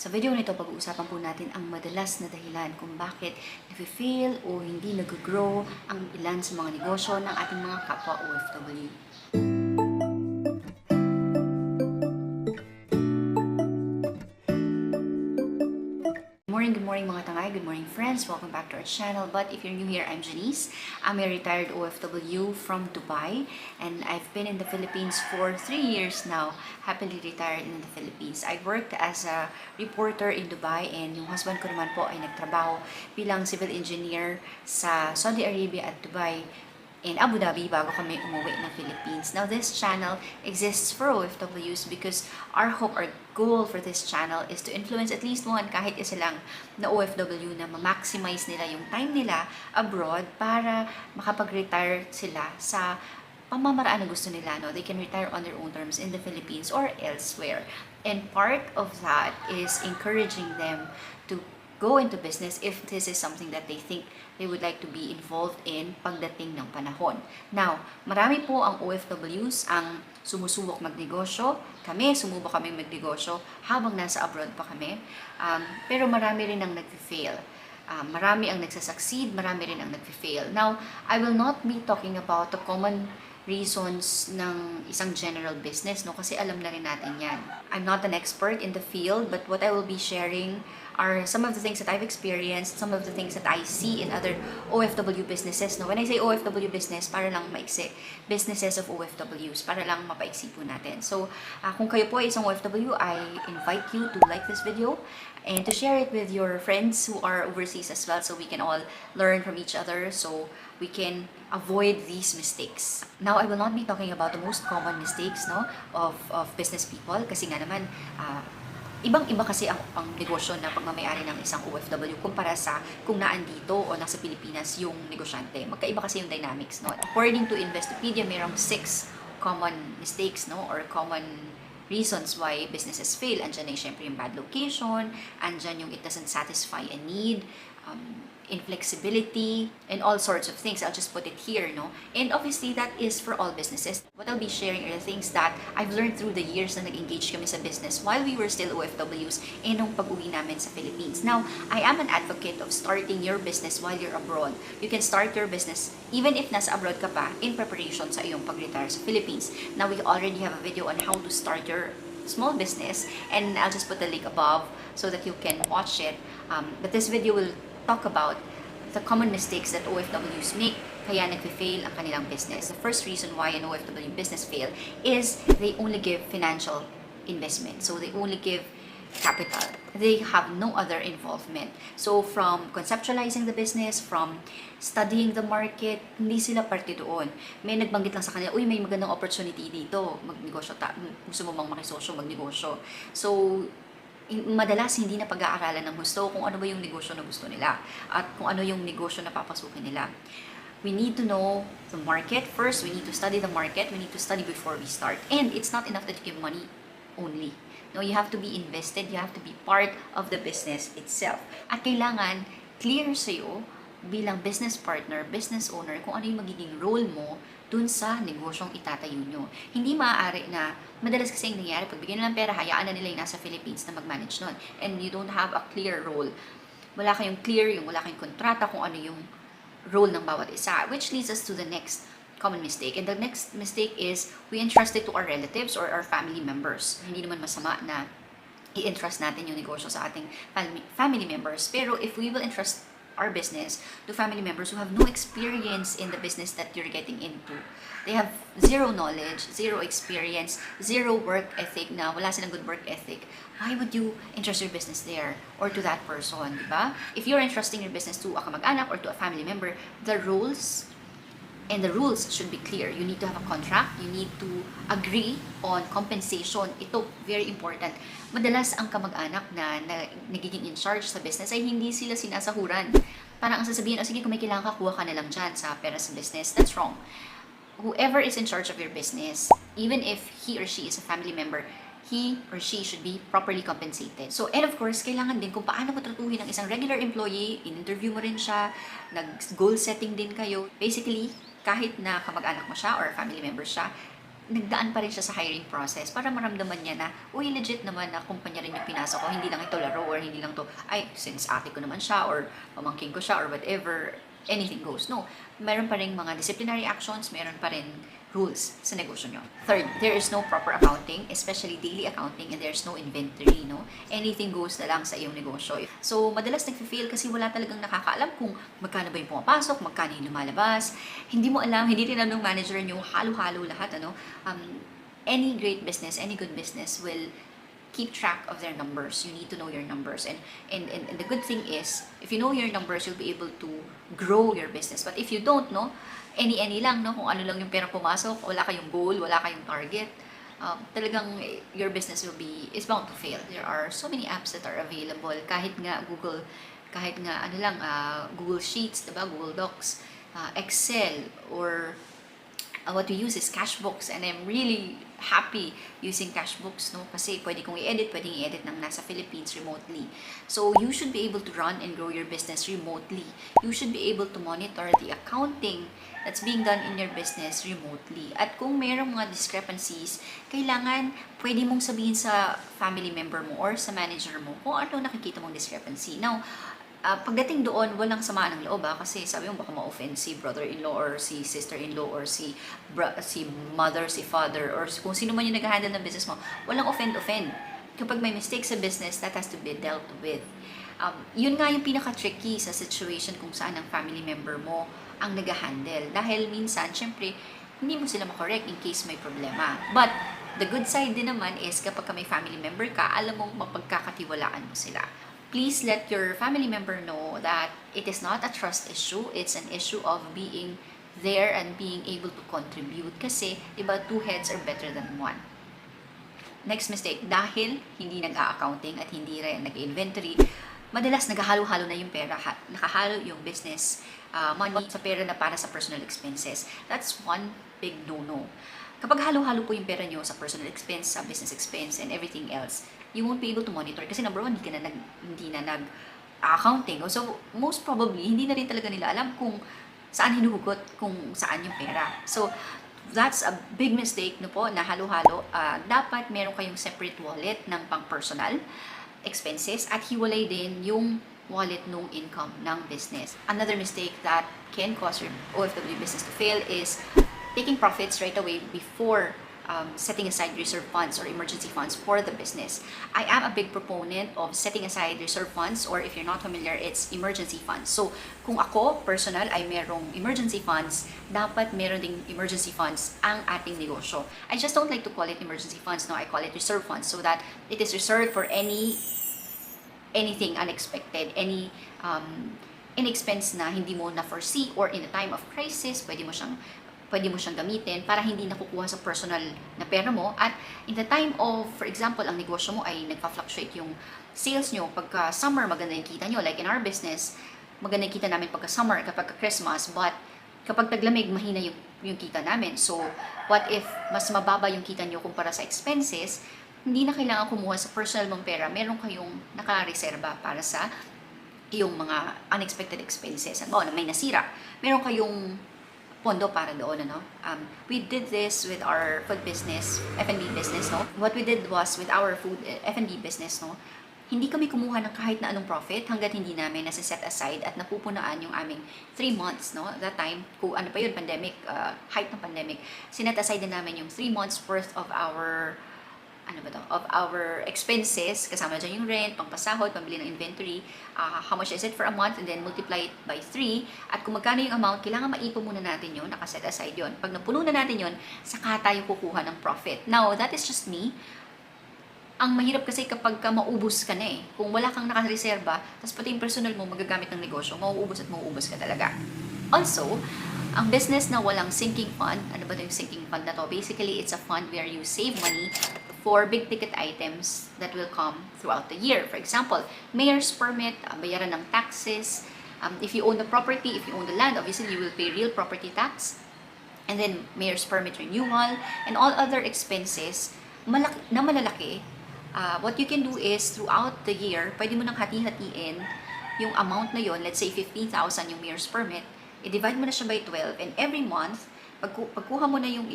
Sa video nito, pag-uusapan po natin ang madalas na dahilan kung bakit nafe-fail o hindi nag-grow ang ilan sa mga negosyo ng ating mga kapwa OFW. Good morning mga tangay, good morning friends, welcome back to our channel. But if you're new here, I'm Janice. I'm a retired OFW from Dubai and I've been in the Philippines for 3 years now, happily retired in the Philippines. I worked as a reporter in Dubai and yung husband ko naman po ay nagtrabaho bilang civil engineer sa Saudi Arabia at Dubai in Abu Dhabi bago kami umuwi ng Philippines. Now, this channel exists for OFWs because our hope, our goal for this channel is to influence at least one, kahit isa lang, na OFW na ma-maximize nila yung time nila abroad para makapag-retire sila sa pamamaraan na gusto nila. No? They can retire on their own terms in the Philippines or elsewhere. And part of that is encouraging them to go into business if this is something that they think they would like to be involved in pagdating ng panahon. Now, marami po ang OFWs ang sumusubok magnegosyo. Kami, sumubok kami magnegosyo habang nasa abroad pa kami. Pero marami rin ang nag-fail. Marami ang nagsasucceed, marami rin ang nag-fail. Now, I will not be talking about the common reasons ng isang general business, no? Kasi alam na rin natin yan. I'm not an expert in the field, but what I will be sharing are some of the things that I've experienced, some of the things that I see in other OFW businesses. No? When I say OFW business, para lang maiksi, businesses of OFWs, para lang mapaiksi po natin. So, kung kayo po ay isang OFW, I invite you to like this video and to share it with your friends who are overseas as well so we can all learn from each other, so we can avoid these mistakes. Now, I will not be talking about the most common mistakes, no, of business people kasi nga naman ibang-iba kasi ang negosyo na pagmamayari ng isang OFW kumpara sa kung naandito o nasa Pilipinas yung negosyante. Magkaiba kasi yung dynamics, no? According to Investopedia, mayroong 6 common mistakes, no, or common reasons why businesses fail. Andyan ay syempre yung bad location, andyan yung it doesn't satisfy a need, inflexibility, and all sorts of things. I'll just put it here, no? And obviously, that is for all businesses. What I'll be sharing are the things that I've learned through the years na nag-engage kami sa business while we were still OFWs and nung pag-uwi namin sa Philippines. Now, I am an advocate of starting your business while you're abroad. You can start your business even if nasa abroad ka pa in preparation sa iyong pag-retire sa Philippines. Now, we already have a video on how to start your small business and I'll just put the link above so that you can watch it. But this video will talk about the common mistakes that OFWs make kaya nagfe-fail ang kanilang business. The first reason why an OFW business fail is they only give financial investment. So they only give capital. They have no other involvement. So from conceptualizing the business, from studying the market, hindi sila parte doon. May nagbanggit lang sa kanila, uy, may magandang opportunity dito, magnegosyo, gusto mo bang makisosyo, magnegosyo. So, madalas hindi na pag-aaralan ng gusto kung ano ba yung negosyo na gusto nila at kung ano yung negosyo na papasukin nila. We need to know the market first. We need to study the market. We need to study before we start. And it's not enough that you give money only. No, you have to be invested. You have to be part of the business itself. At kailangan clear sa'yo bilang business partner, business owner, kung ano yung magiging role mo dun sa negosyong itatayo nyo. Hindi maaari na, madalas kasi yung nangyayari, pag bigyan nila ng pera, hayaan na nila yung nasa Philippines na mag-manage nun. And you don't have a clear role. Wala kayong clear, wala kayong kontrata kung ano yung role ng bawat isa. Which leads us to the next common mistake. And the next mistake is, we entrust it to our relatives or our family members. Hindi naman masama na i-entrust natin yung negosyo sa ating family members. Pero if we will entrust our business to family members who have no experience in the business that you're getting into. They have zero knowledge, zero experience, zero work ethic na wala silang good work ethic. Why would you entrust your business there or to that person, di ba? If you're entrusting your business to a kamag-anak or to a family member, the roles and the rules should be clear. You need to have a contract. You need to agree on compensation. Ito, very important. Madalas ang kamag-anak na nagiging in charge sa business ay hindi sila sinasahuran. Parang ang sasabihin, sige, kung may kailangan ka, kuha ka na lang dyan sa pera sa business. That's wrong. Whoever is in charge of your business, even if he or she is a family member, he or she should be properly compensated. So, and of course, kailangan din kung paano mo tratuhin ang isang regular employee, in-interview mo rin siya, nag-goal setting din kayo. Basically, kahit na kamag-anak mo siya or family member siya, nagdaan pa rin siya sa hiring process para maramdaman niya na, uy, legit naman na kumpanya rin yung pinasok ko, hindi lang ito laro or hindi lang to, ay, since ate ko naman siya or pamangkin ko siya or whatever, anything goes. No, meron pa rin mga disciplinary actions, meron pa rin rules sa negosyo nyo. Third, there is no proper accounting, especially daily accounting, and there's no inventory, no? Anything goes na lang sa iyong negosyo. So, madalas nag-fail kasi wala talagang nakakaalam kung magkano ba yung pumapasok, magkano yung lumalabas. Hindi mo alam, hindi rin alam ng manager nyo, halo-halo lahat, ano? Any great business, any good business will keep track of their numbers. You need to know your numbers. And the good thing is, if you know your numbers, you'll be able to grow your business. But if you don't know, any lang, no? Kung ano lang yung pera pumasok, wala kayong goal, wala kayong target, talagang your business is bound to fail. There are so many apps that are available. Kahit nga Google Sheets, diba? Google Docs, Excel, or what we use is Cashbooks, and I'm really happy using Cashbooks, no? Kasi pwedeng i-edit ng nasa Philippines remotely. So you should be able to run and grow your business remotely. You should be able to monitor the accounting that's being done in your business remotely. At kung mayroong mga discrepancies, kailangan pwede mong sabihin sa family member mo or sa manager mo kung ano nakikita mong discrepancy. Now, pagdating doon, walang samaan ng loob kasi sabi mo baka ma-offend si brother-in-law or si sister-in-law or si mother, si father, or kung sino man yung nag-handle ng business mo, walang offend. Kapag may mistake sa business, that has to be dealt with. Yun nga yung pinaka-tricky sa situation kung saan ang family member mo ang nag-handle. Dahil minsan, syempre, hindi mo sila makorek in case may problema. But, the good side din naman is kapag may family member ka, alam mong mapagkakatiwalaan mo sila. Please let your family member know that it is not a trust issue. It's an issue of being there and being able to contribute. Kasi, diba, two heads are better than one. Next mistake, dahil hindi nag-a-accounting at hindi rin nag-inventory, madalas naghahalo-halo na yung pera, nakahalo yung business money sa pera na para sa personal expenses. That's one big no-no. Kapag halo-halo po yung pera nyo sa personal expense, sa business expense, and everything else, you won't be able to monitor. Kasi number one, hindi na nag-accounting. So, most probably, hindi na rin talaga nila alam kung saan hinuhugot, kung saan yung pera. So, that's a big mistake, no po, na halo-halo. Dapat meron kayong separate wallet ng pang-personal expenses at hiwalay din yung wallet nung income ng business. Another mistake that can cause your OFW business to fail is taking profits right away before setting aside reserve funds or emergency funds for the business. I am a big proponent of setting aside reserve funds, or if you're not familiar, it's emergency funds. So, kung ako, personal, ay merong emergency funds, dapat meron ding emergency funds ang ating negosyo. I just don't like to call it emergency funds, no, I call it reserve funds so that it is reserved for anything unexpected, any expense na hindi mo na-foresee, or in a time of crisis, pwede mo siyang gamitin para hindi nakukuha sa personal na pera mo. At in the time of, for example, ang negosyo mo ay nagpa-fluctuate yung sales nyo. Pagka summer, maganda yung kita nyo. Like in our business, maganda yung kita namin pagka summer, kapag Christmas. But kapag taglamig, mahina yung kita namin. So, what if mas mababa yung kita nyo kumpara sa expenses, hindi na kailangan kumuha sa personal mong pera. Meron kayong nakareserba para sa yung mga unexpected expenses. Ano, may nasira. Meron kayong pondo para doon, ano? We did this with our food business, F&B business, no? What we did was with our food F&B business, no? Hindi kami kumuha ng kahit na anong profit hanggat hindi namin nasa-set aside at napupunaan yung aming 3 months, no? That time, kung ano pa yun, pandemic, height ng pandemic, sinet aside din namin yung 3 months worth of our expenses, kasama dyan yung rent, pangpasahod, pambili ng inventory, how much is it for a month, and then multiply it by 3, at kung magkano yung amount, kailangan maipon muna natin yun, nakaset aside yun. Pag napuno na natin yun, saka tayo kukuha ng profit. Now, that is just me. Ang mahirap kasi kapag maubos ka na kung wala kang nakareserba, tapos pati yung personal mo magagamit ng negosyo, mauubos ka talaga. Also, ang business na walang sinking fund, ano ba yung sinking fund na to? Basically, it's a fund where you save money for big ticket items that will come throughout the year. For example, mayor's permit, bayaran ng taxes. If you own the property, if you own the land, obviously you will pay real property tax. And then mayor's permit renewal and all other expenses malalaki. What you can do is throughout the year, pwede mo nang hati-hatiin yung amount na yon. Let's say 15,000 yung mayor's permit. I-divide mo na siya by 12, and every month, pagkuha mo na yung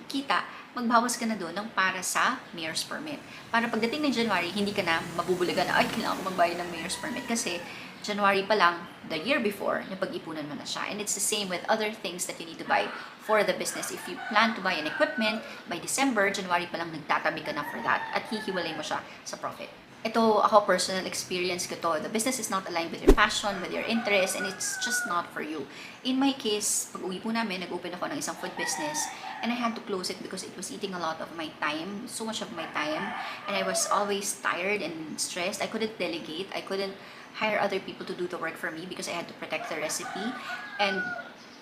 kita, magbawas ka na doon ng para sa mayor's permit. Para pagdating ng January, hindi ka na mabubulagan na, ay, kailangan ko magbayad ng mayor's permit. Kasi January pa lang, the year before, napag-ipunan mo na siya. And it's the same with other things that you need to buy for the business. If you plan to buy an equipment, by December, January pa lang nagtatabi ka na for that at hihiwalay mo siya sa profit. Ito, ako, personal experience ko to. The business is not aligned with your passion, with your interest, and it's just not for you. In my case, pag uwi po namin, nag-open ako ng isang food business, and I had to close it because it was eating a lot of my time, so much of my time, and I was always tired and stressed. I couldn't delegate. I couldn't hire other people to do the work for me because I had to protect the recipe, and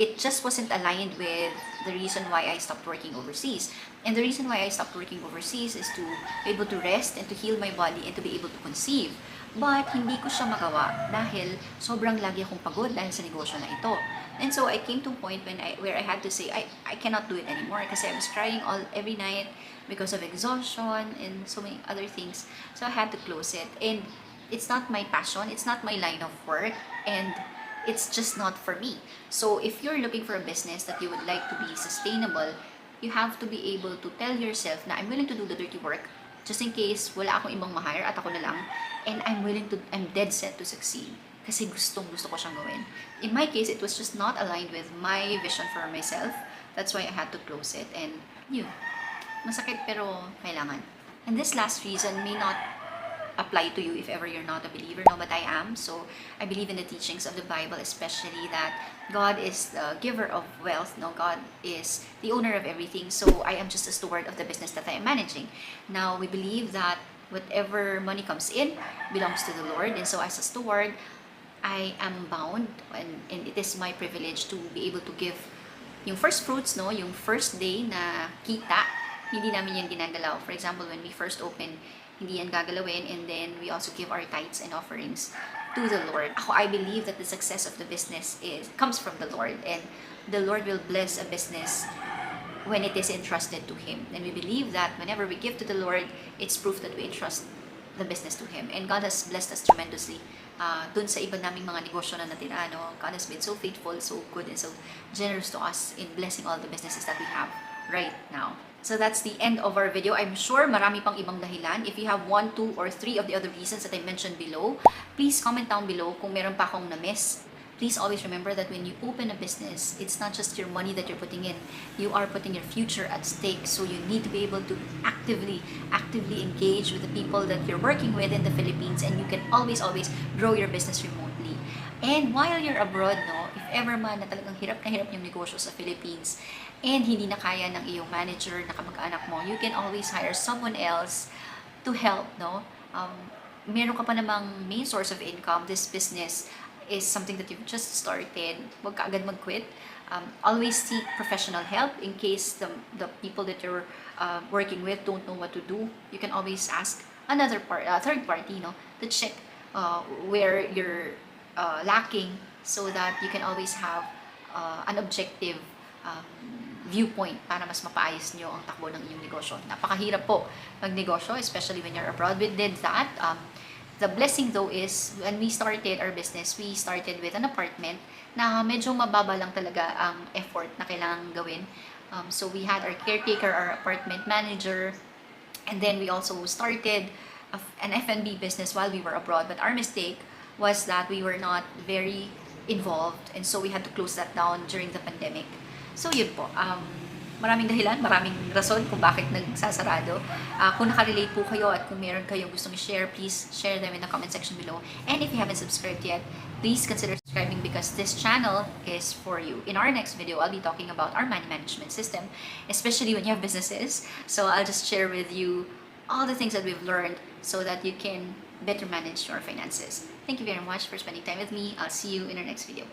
it just wasn't aligned with the reason why I stopped working overseas. And the reason why I stopped working overseas is to be able to rest and to heal my body and to be able to conceive. But hindi ko siya magawa dahil sobrang lagi akong pagod dahil sa negosyo na ito. And so I came to a point where I had to say I cannot do it anymore kasi I was crying every night because of exhaustion and so many other things. So I had to close it. And it's not my passion, it's not my line of work, and it's just not for me. So if you're looking for a business that you would like to be sustainable, you have to be able to tell yourself na I'm willing to do the dirty work just in case wala akong ibang ma-hire at ako na lang, and I'm dead set to succeed kasi gusto ko siyang gawin. In my case, it was just not aligned with my vision for myself. That's why I had to close it, and yun, masakit pero kailangan. And this last reason may not apply to you if ever you're not a believer, no, but I am. So I believe in the teachings of the Bible, especially that God is the giver of wealth, no, God is the owner of everything. So I am just a steward of the business that I am managing. Now we believe that whatever money comes in belongs to the Lord, and so as a steward, I am bound, and it is my privilege to be able to give yung first fruits, no, yung first day na kita, hindi namin yan ginagalaw. For example, when we first opened, hindi yan gagalawin, and then we also give our tithes and offerings to the Lord. I believe that the success of the business comes from the Lord, and the Lord will bless a business when it is entrusted to Him. And we believe that whenever we give to the Lord, it's proof that we entrust the business to Him. And God has blessed us tremendously. Dun sa iba naming mga negosyo na natira, no? God has been so faithful, so good, and so generous to us in blessing all the businesses that we have right now. So that's the end of our video. I'm sure marami pang ibang dahilan. If you have 1, 2, or 3 of the other reasons that I mentioned below, please comment down below kung meron pa akong na-miss. Please always remember that when you open a business, it's not just your money that you're putting in. You are putting your future at stake. So you need to be able to actively engage with the people that you're working with in the Philippines, and you can always grow your business remotely. And while you're abroad, no, if ever man na talagang hirap na hirap yung negosyo sa Philippines, and hindi na kaya ng iyong manager na kamag-anak mo, you can always hire someone else to help, no? Meron ka pa namang main source of income. This business is something that you've just started. Huwag ka agad mag-quit. Always seek professional help in case the people that you're working with don't know what to do. You can always ask third party, no, to check where you're lacking, so that you can always have an objective viewpoint para mas mapaayos nyo ang takbo ng inyong negosyo. Napakahirap po magnegosyo, especially when you're abroad. We did that. The blessing though is, when we started our business, we started with an apartment na medyo mababa lang talaga ang effort na kailangan gawin. So we had our caretaker, our apartment manager, and then we also started an F&B business while we were abroad. But our mistake was that we were not very involved, and so we had to close that down during the pandemic. So yun po, maraming dahilan, maraming rason kung bakit nagsasarado. Kung nakarelate po kayo at kung meron kayong gustong i-share, please share them in the comment section below. And if you haven't subscribed yet, please consider subscribing because this channel is for you. In our next video, I'll be talking about our money management system, especially when you have businesses. So I'll just share with you all the things that we've learned so that you can better manage your finances. Thank you very much for spending time with me. I'll see you in our next video.